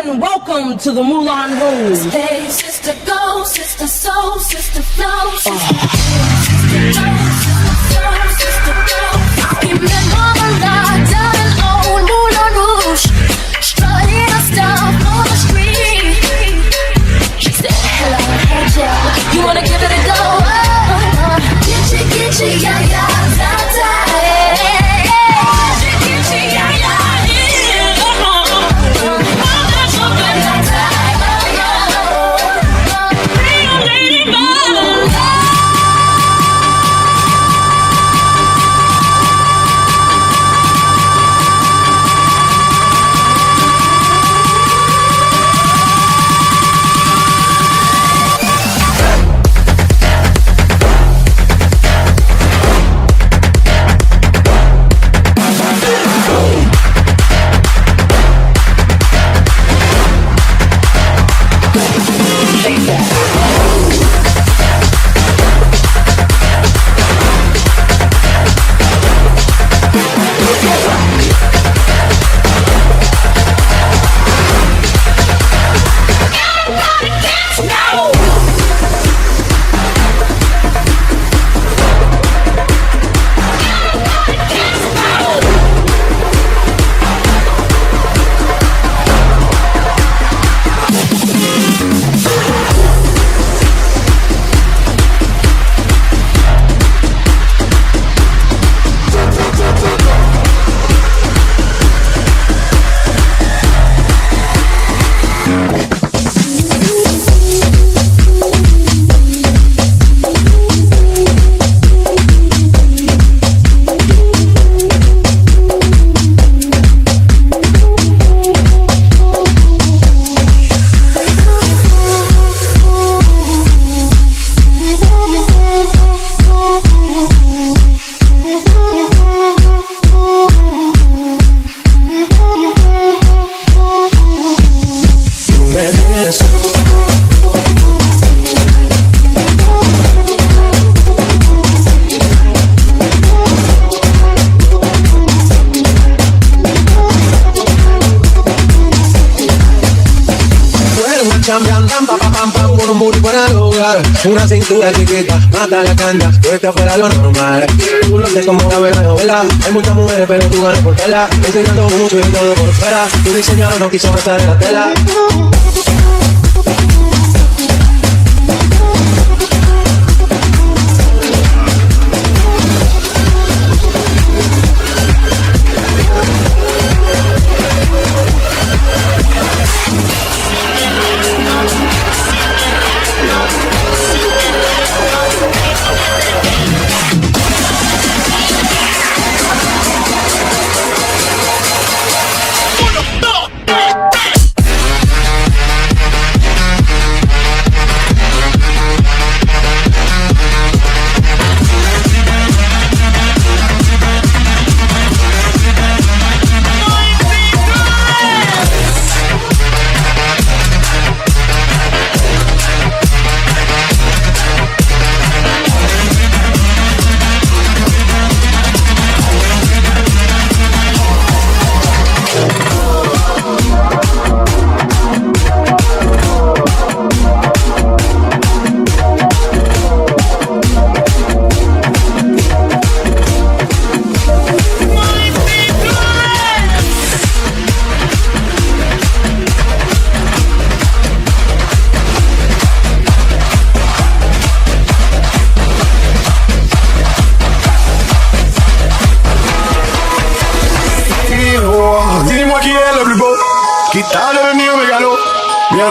and welcome to the Moulin Rouge. Hey, sister, go, sister, soul, sister, flow, sister, sister, go. Remember the night down in old Moulin Rouge, strutting our stuff on the street. She said, hello, hey, Jill, you wanna give it a go? Get you, yeah, yeah, da, da, hey. Get you, yeah, yeah, una cintura chiquita, mata la canta, que esta fuera lo normal. Tú lo sé como una buena novela. Hay muchas mujeres pero tú ganas por tela. Enseñando mucho y todo por fuera. Tu diseñador no quiso gastar en la tela.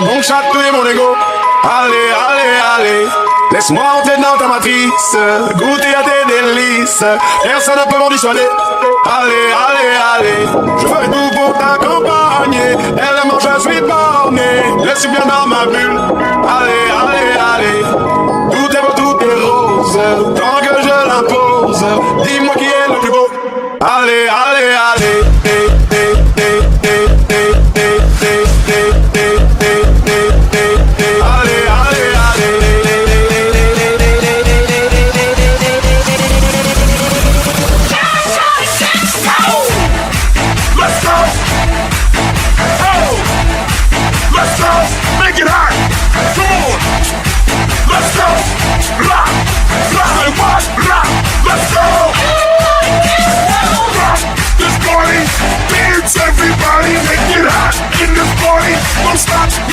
Bon chatouiller mon ego. Allez, allez, allez. Laisse-moi entrer dans ta matrice, goûter à tes délices. Personne ne peut m'en dissuader. Allez, allez, allez. Je ferai tout pour t'accompagner. Elle mange, je suis borné. Laisse bien dans ma bulle. Allez, allez, allez. Tout est beau, tout est rose. Tant que je l'impose. Dis-moi qui est le plus beau. Allez, allez, allez.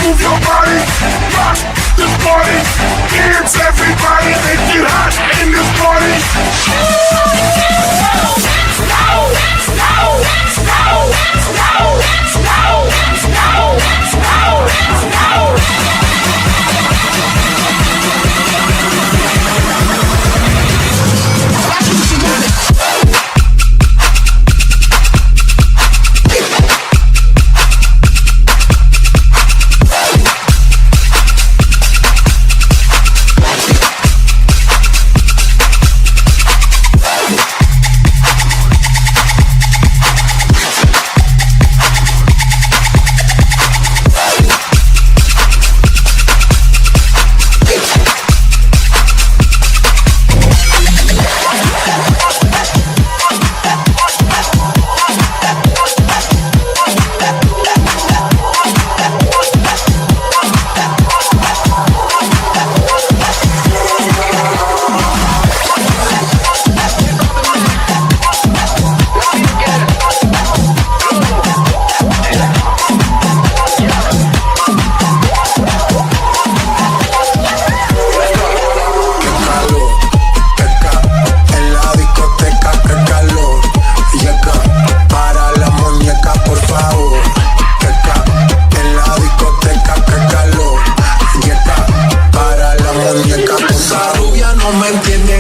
move your body, rock this party, dance everybody, make it hot in this party.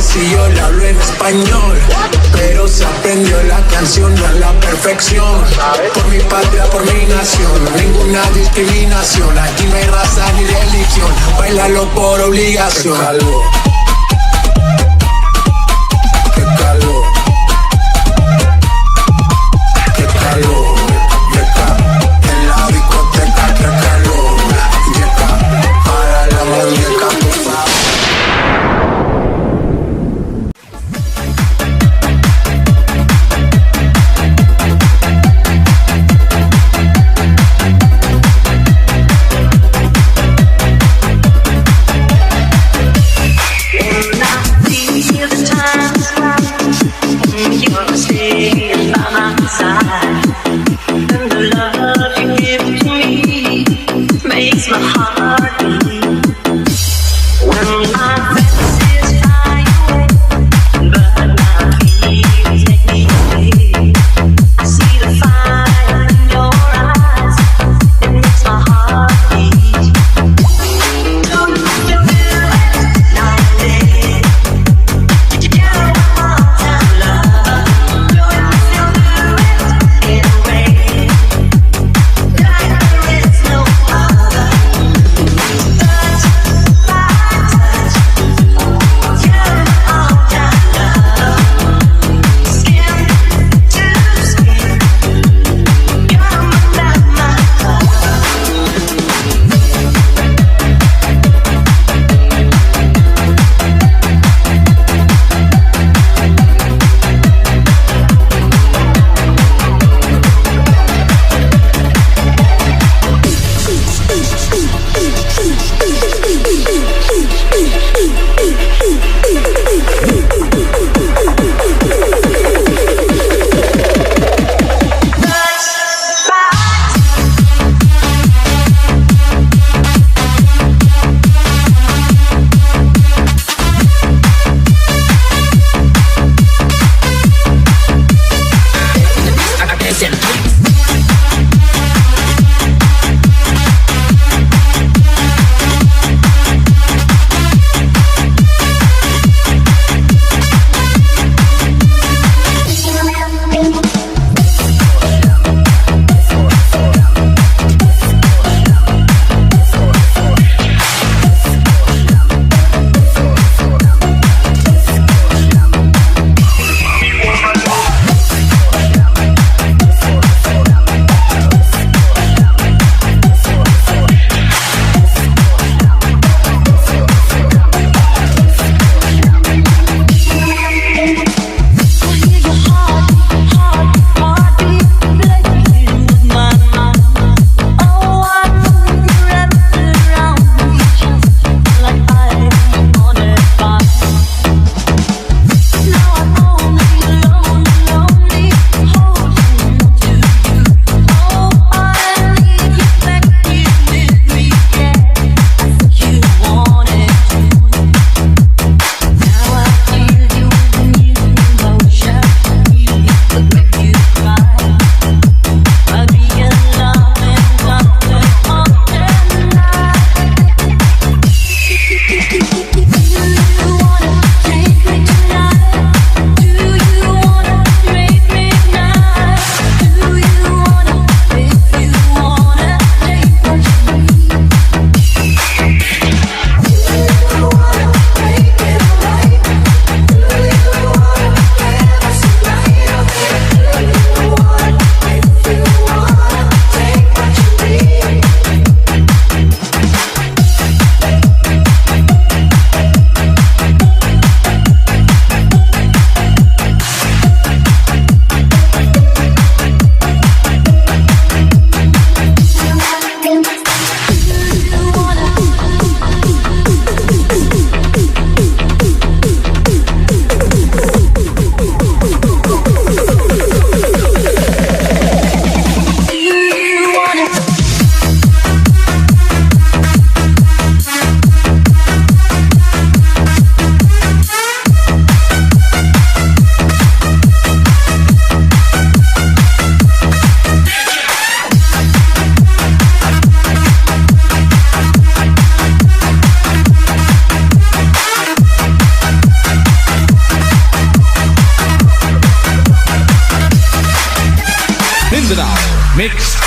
Si yo le hablo en español, pero se aprendió la canción a la perfección. Por mi patria, por mi nación, ninguna discriminación. Aquí no hay raza ni religión, bailalo por obligación. Qué calor, qué calor, qué calor. En la discoteca, qué calor. Llega para la muñeca, por favor.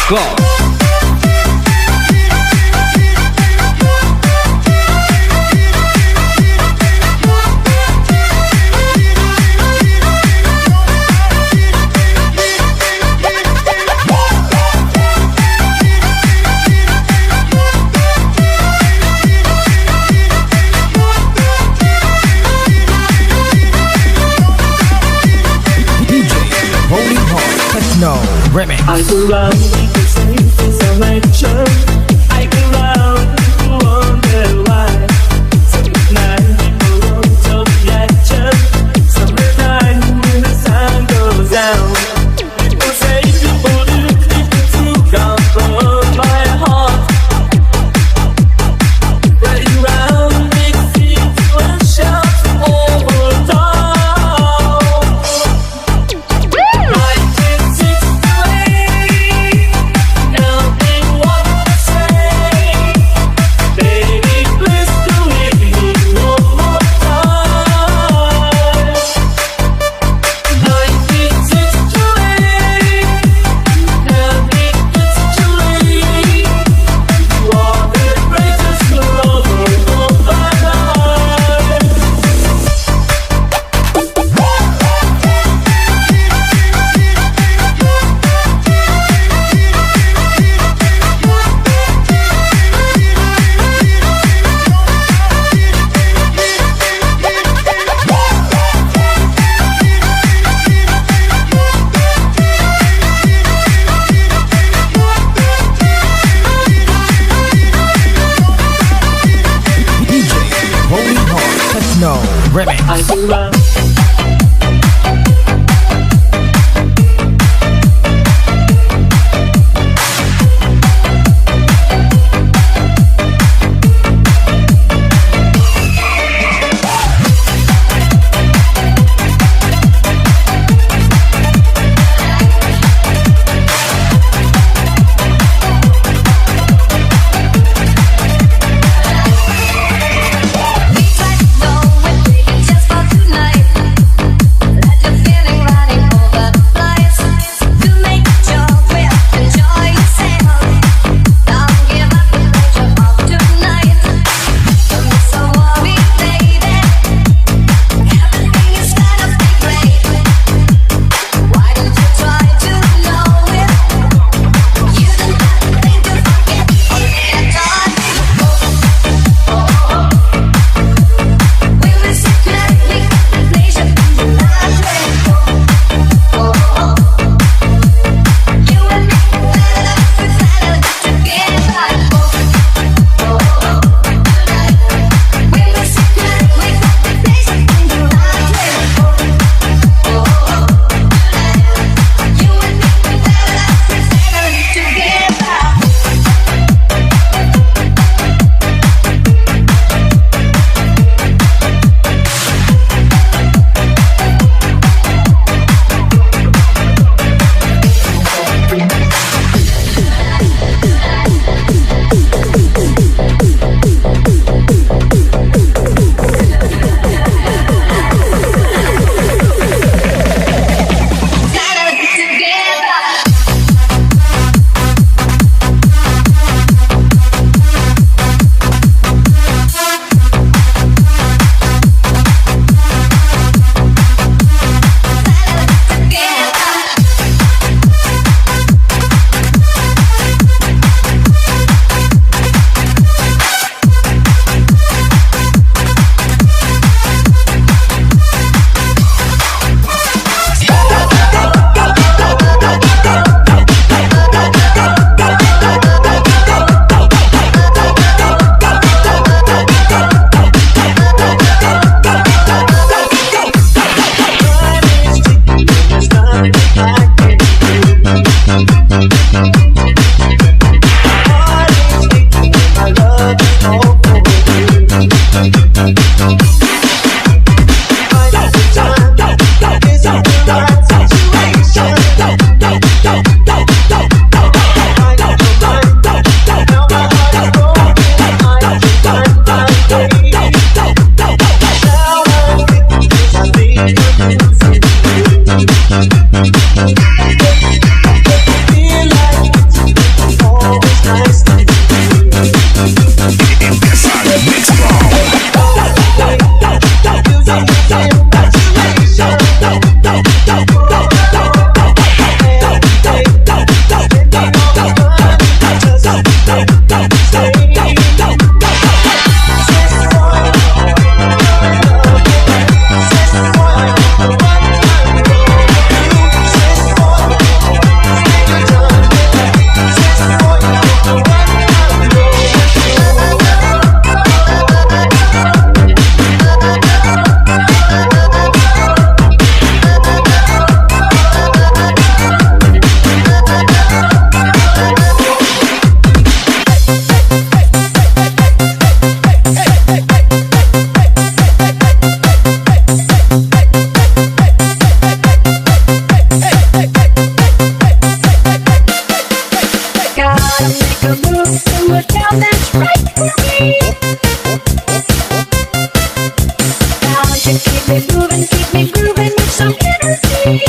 go. No, remix. I go round the same selection. I go round to wonder why. Sometimes people don't show reaction. Sometimes when the sun goes down, people say people do to comfort my heart. Running round makes it to a shout over time. No, remix. I go round. We tried to know when just for tonight. me moving, keep me grooving with some energy.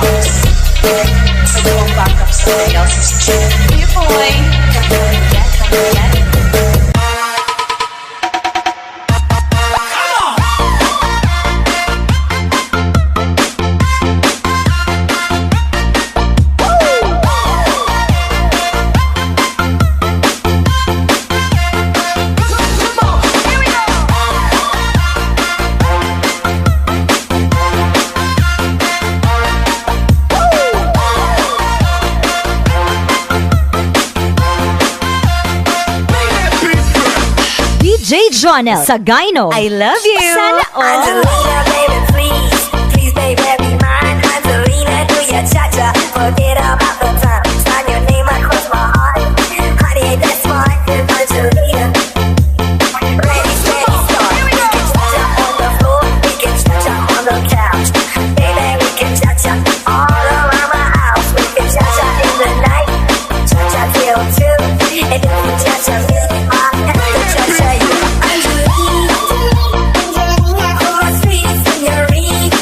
box. So go back up somebody else's chair. You boy, come get. DJ Jonel Sagayno, I love you. Sana all. Angelina, baby, please, baby, be mine. Angelina, do your cha-cha, forget about the time. Sign your name across my heart. Honey, ain't that smart? Angelina, ready, steady, start. We can cha-cha on the floor, we can cha-cha on the couch. Baby, we can cha-cha all around my house. We can cha-cha in the night, cha-cha till 2. And if you cha-cha me, I have to cha-cha you. Angelina, oh, sweet señorita.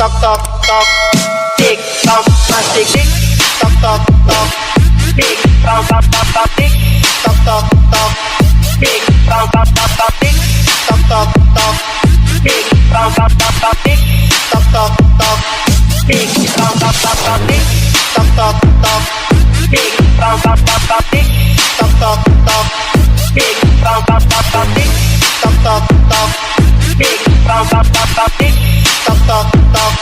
tock tock tock, tick tock, tick tick tock tock tock, tick tock tock tock, tick tock tock tock, tick tock tock tock, tick tock tock tock, tick tock tock tock, tick tock tock tock, tick tock tock tock, tick tock tock tock, tick tock tock tock, tick tock tock tock, tick tock tock tock, tick tock tock tock, tick tock tock tock, tick tock tock tock, tick tock tock tock.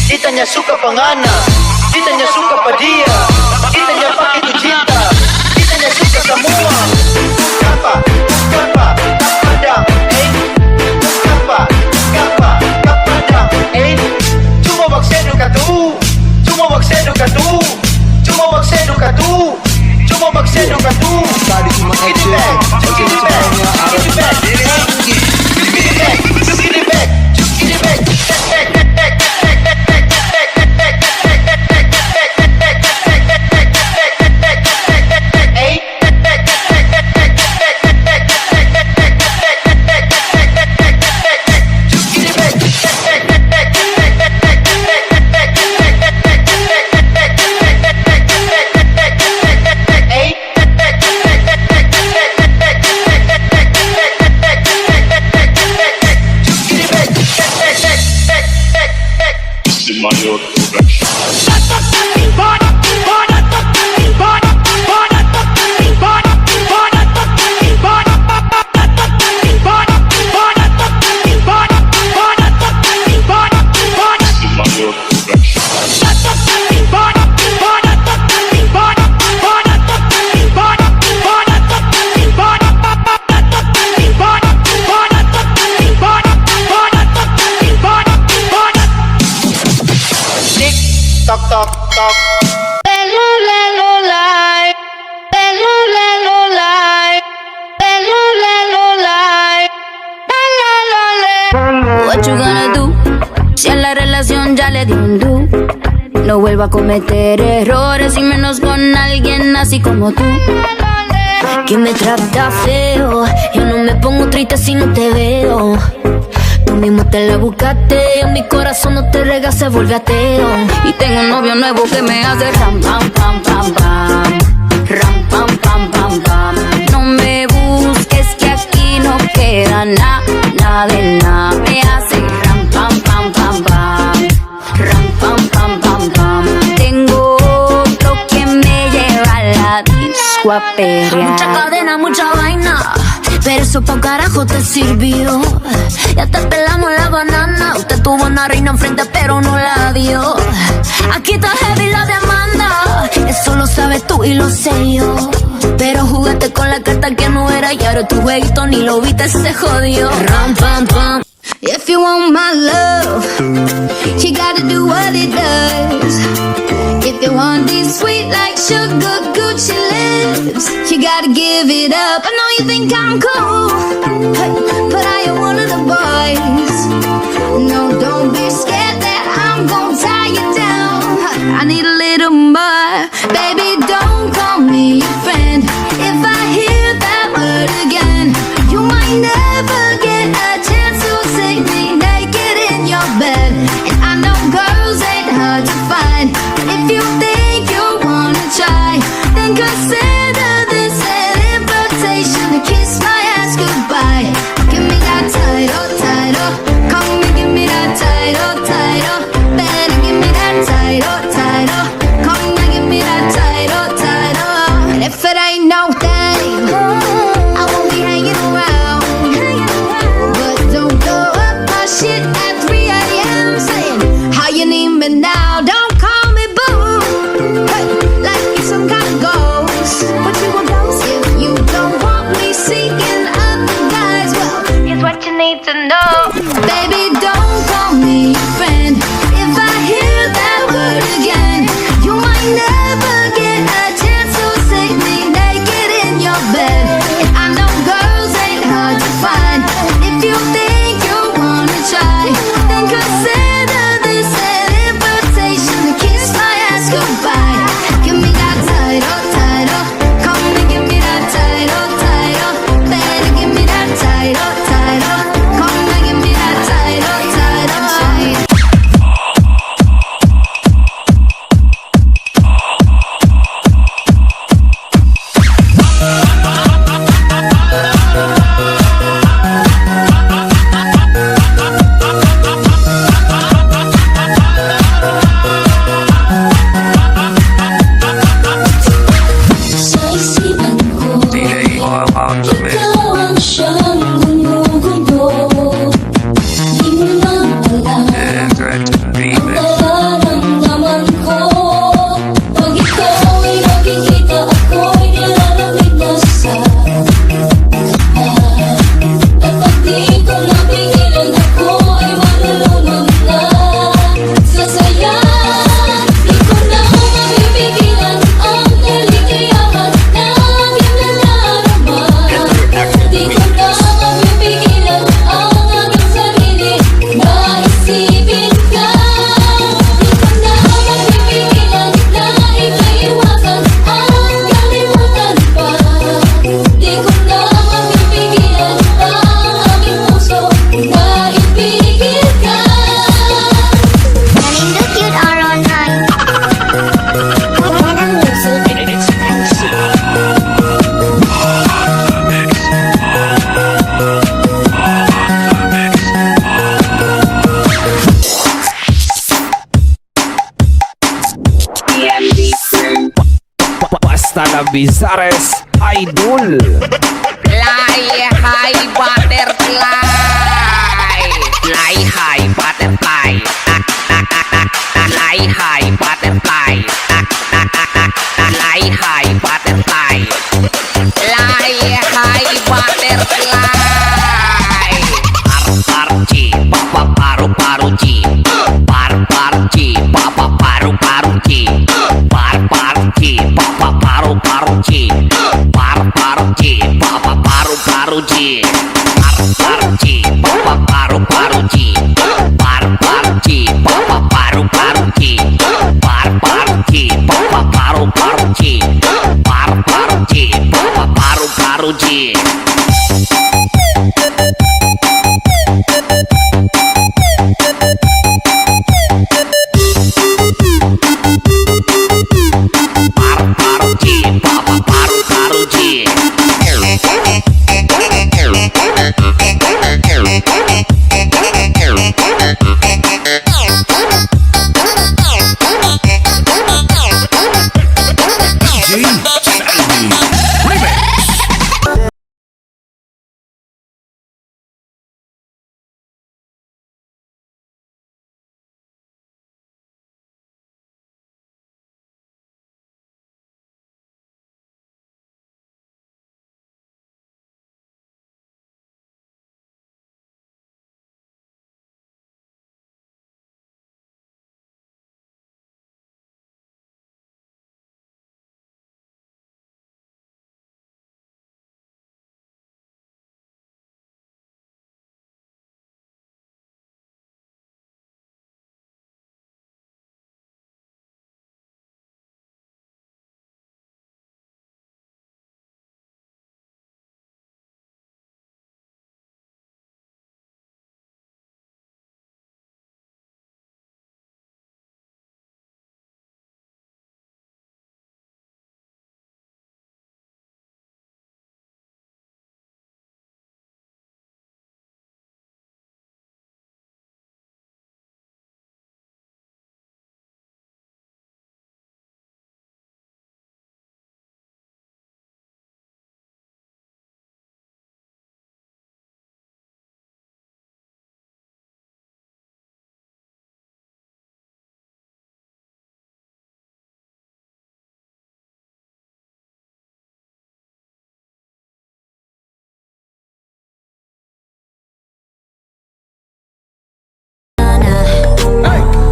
Kita niya suka pangana, kita niya suka pa dia, kita niya pakitu cinta, kita niya suka semua. Kapa, kapadang, kapa, kapadang, cuma baksedu katu, cuma baksedu katu, cuma baksedu katu, cuma baksedu katu. Tadi cuma action, Give it back, give it back, give it back, give it back, give it back, Talk, talk, talk. What you gonna do? Si a la relación ya le di un do. No vuelvo a cometer errores y menos con alguien así como tú, que me trata feo. Yo no me pongo triste si no te veo. Tú mismo te la buscaste, en mi corazón no te rega, se vuelve ateo. Y tengo un novio nuevo que me hace ram pam pam pam pam, ram pam pam pam pam. No me busques que aquí no queda nada de nada. Me hace ram pam pam pam pam, ram pam pam pam pam. Tengo otro que me lleva a la disco a perrear. Mucha cadena, mucha vaina, pero eso pa' carajo te sirvió. Ya te pelamos la banana. Usted tuvo una reina enfrente pero no la dio. Aquí está heavy la demanda, eso lo sabes tú y lo sé yo. Pero jugaste con la carta que no era y ahora tu jueguito ni lo viste, se jodió. Ram pam pam. If you want my love, you gotta do what it does. If you want these sweet like sugar Gucci lips, you gotta give it up. I know you think I'm cool, but I am one of the boys. No, don't be scared that I'm gonna tie you down. I need a little more. Baby, don't call me your friend. If I hear that word again, you might never get a chance to see me naked in your bed. And I know girls ain't hard to find, but if you think you wanna try, then consider this an invitation to kiss my ass goodbye. Give me that title, title. Come and give me that title, title. Better give me that title, title. Come and give me that title, title. And if it ain't no thing, I won't be hanging around. But don't blow up my shit at 3 a.m. saying how you need me now. Don't call me boo, hey, like you're some kind of ghost. What you a ghost? If you don't want me seeking other guys, well, here's what you need to know. Baby, don't call me your friend. If I hear that word again, you might never get a chance to see me naked in your bed. And I know girls ain't hard to find. If you think you wanna try, then consider this an invitation to kiss my ass goodbye. Give me that title, title. Come and give me that title, title. Better give me that title, title. Come and give me that title, title. Bizares Idol. Fly high butterfly. Fly high butterfly. Fly high butterfly. Fly high butterfly. Fly high butterfly. Par-par-ci, paru-paru-ci. Par-par-ci, paru-paru-ci. Par-par-ci, paru-paru-ci. Par-par-ci, paru-paru-ci. Par-par-ci, paru-paru-ci. Par-par-ci, paru-paru-ci. Par-par-ci, paru-paru-ci. Par-par-ci, paru-paru-ci. Paru-paru-ci, paru-paru-ci.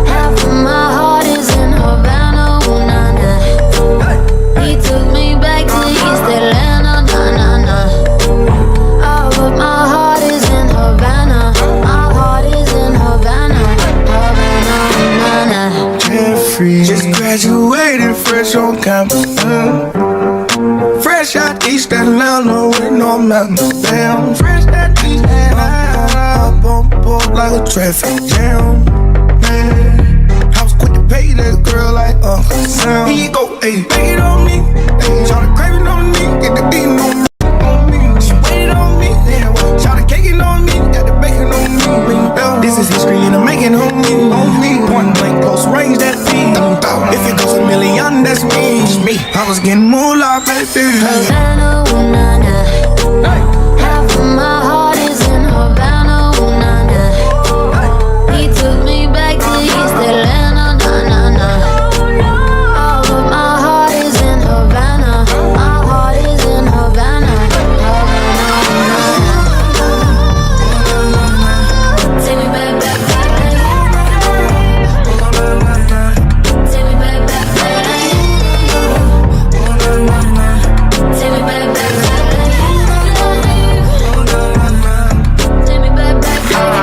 Half of my heart is in Havana, ooh, nah, nah. He took me back to East Atlanta, nah, nah, nah. Oh, but my heart is in Havana. My heart is in Havana, Havana, nah, nah. Jeffrey just graduated fresh on campus. Fresh out East Atlanta with no mountains down. Fresh out East Atlanta, bump up like a traffic jam. Man, I was quick to pay that girl like Uncle Sam. Here you go, ayy, take it on me. Ayy, shout the craving on me, get the beating on me. She waited on me, yeah. Shout the caking on me, got the bacon on me. This is history and I'm making on me. Point blank, close range, that's me. If it goes a million, that's me. I was getting moolah, baby. Havana, ooh, nah, nah. Half of my heart is in Havana, ooh, nah, nah. He took me back to East Atlanta, nah, nah, nah. Oh, but my heart is in Havana. My heart is in Havana, Havana, nah. Take me back, back, back, back. Take me back, back, back. Take me back, back, back. Take me back, back, back.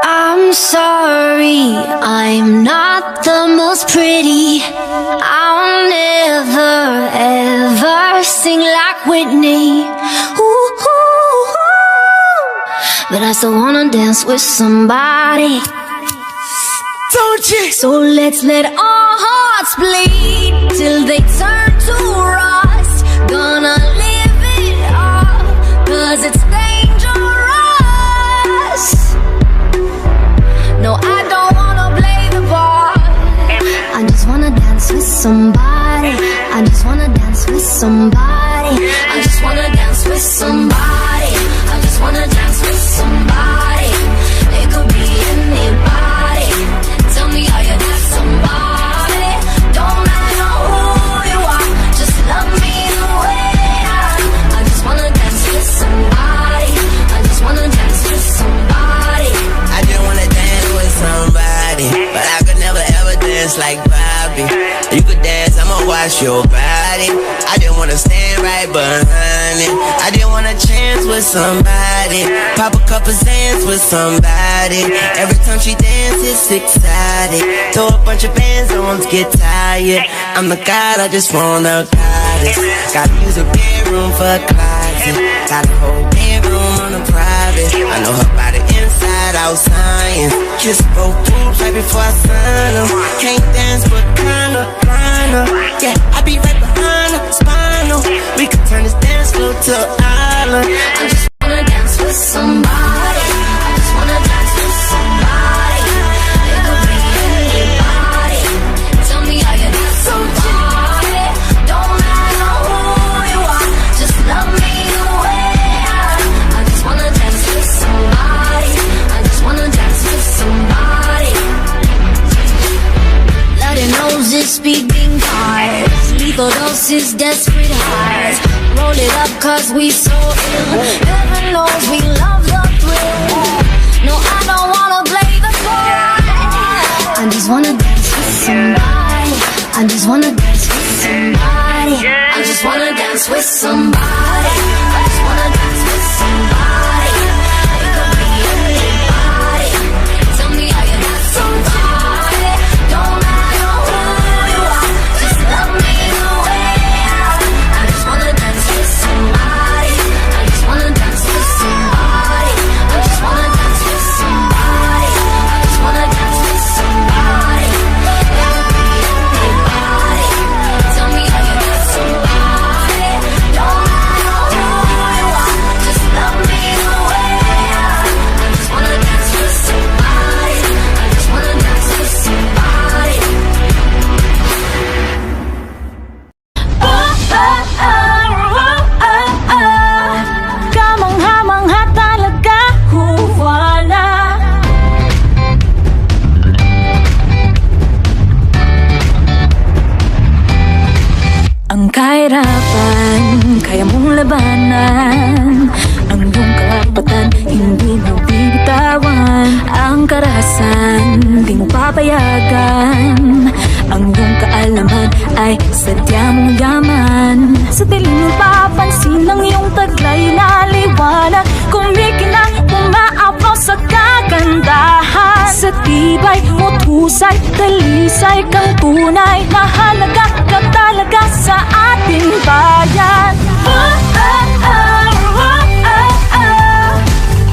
I'm sorry, I'm not the most pretty. I'll never ever sing like Whitney. Ooh, ooh, ooh. But I still wanna dance with somebody. Don't you? So let's let our hearts hearts bleed till they turn to rust. Gonna live it up, 'cause it's dangerous. No, I don't wanna play the part. I just wanna dance with somebody. I just wanna dance with somebody. I just wanna dance with somebody. I just wanna dance with somebody. It could be anybody. Tell me how you got somebody. Don't matter who you are, just love me the way I just wanna dance with somebody. I just wanna dance with somebody. I just wanna dance with somebody, but I could never ever dance like Bobby. You could dance, I'ma watch your body. I just wanna stand right behind it. I just wanna chance with somebody, pop a couple sands with somebody. Every time she dances, excited. Throw a bunch of bands on to get tired. I'm the god, I just wanna goddess. Gotta use a bedroom for a closet. Got a whole bedroom on a private. I know her body inside out science. Kiss both boobs right before I sign them. Can't dance but kinda blind her. Yeah, I be right behind her, spinal. We could turn this dance floor to an island. I just wanna dance with somebody. I just wanna dance with somebody. It could be anybody. Tell me how you got somebody. Don't matter who you are, just love me the way I just wanna dance with somebody. I just wanna dance with somebody. Bloody noses, speaking cards. Lethal doses, desperate hearts. Roll it up 'cause we so ill. Heaven knows we love the thrill. No, I don't wanna play the part. I just wanna dance with somebody. I just wanna dance with somebody. I just wanna dance with somebody. I just wanna dance with somebody. It could be anybody. Tell me how you got somebody. Don't matter who you are, just love me the way I just wanna dance with somebody. I just wanna dance with somebody. I just wanna dance with somebody. I just wanna dance with somebody. It could be anybody. Tell me how you got somebody. Don't matter who you are, just love me the way I just wanna dance with somebody. I just wanna dance with somebody. Kamangha-mangha talaga, wala. Ang kahirapan, kaya mong labanan. Ang iyong karapatan, hindi mo bibitawan. Ang karahasan, di mo papayagan. Ang iyong kaalaman ay sadya mong yaman. Sa dilim mo papansin ang iyong taglay na liwanag. Kumikinang umaapaw sa kagandahan. Sa tibay mo't husay, talisay kang tunay. Mahalaga ka talaga sa ating bayan.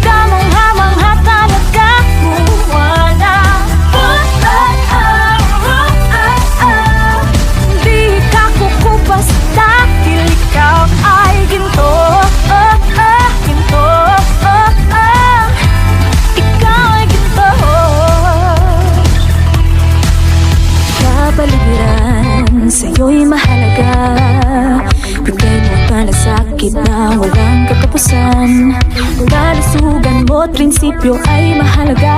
Kamangha-mangha talaga, wala. Di ka kukupas dahil ikaw ay ginto. Ginto. Ikaw ay ginto. Kapaligiran sa'yo'y mahalaga. Bigay mo ang palasakit na walang katapusan. Kalusugan mo't prinsipyo ay mahalaga.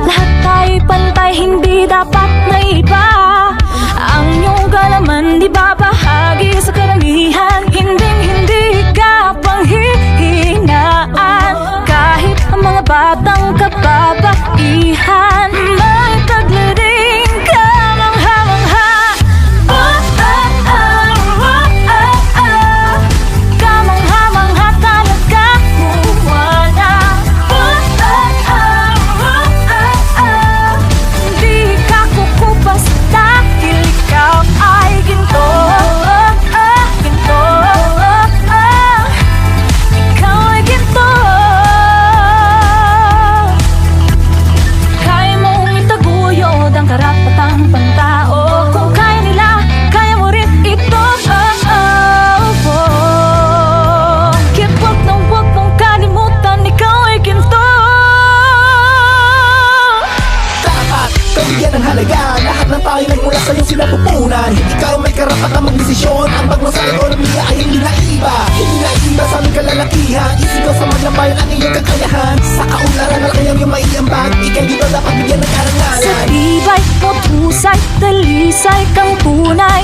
Lahat tayo'y pantay, hindi dapat na iba. Ang iyong kalaman di ba bahagi sa karamihan. Hindi ka panghihinaan. Kahit ang mga batang kababaihan, may taglaring kamangha-mangha. Kamangha-mangha talaga, wala. Di ka kukupas dahil ikaw ay ginto. Ginto. tahanan. Ikaw may karapatang magdesisyon. Ang bagong sa ekonomiya ay hindi na iba. Hindi na iba sa aming kalalakihan. Isigaw sa maglabayan ang iyong kakayahan. Sa kaunlaran na kayang yung maiambag. Ikay dito dapat bigyan ng karangalan. Sa tibay mo't husay, talisay kang tunay.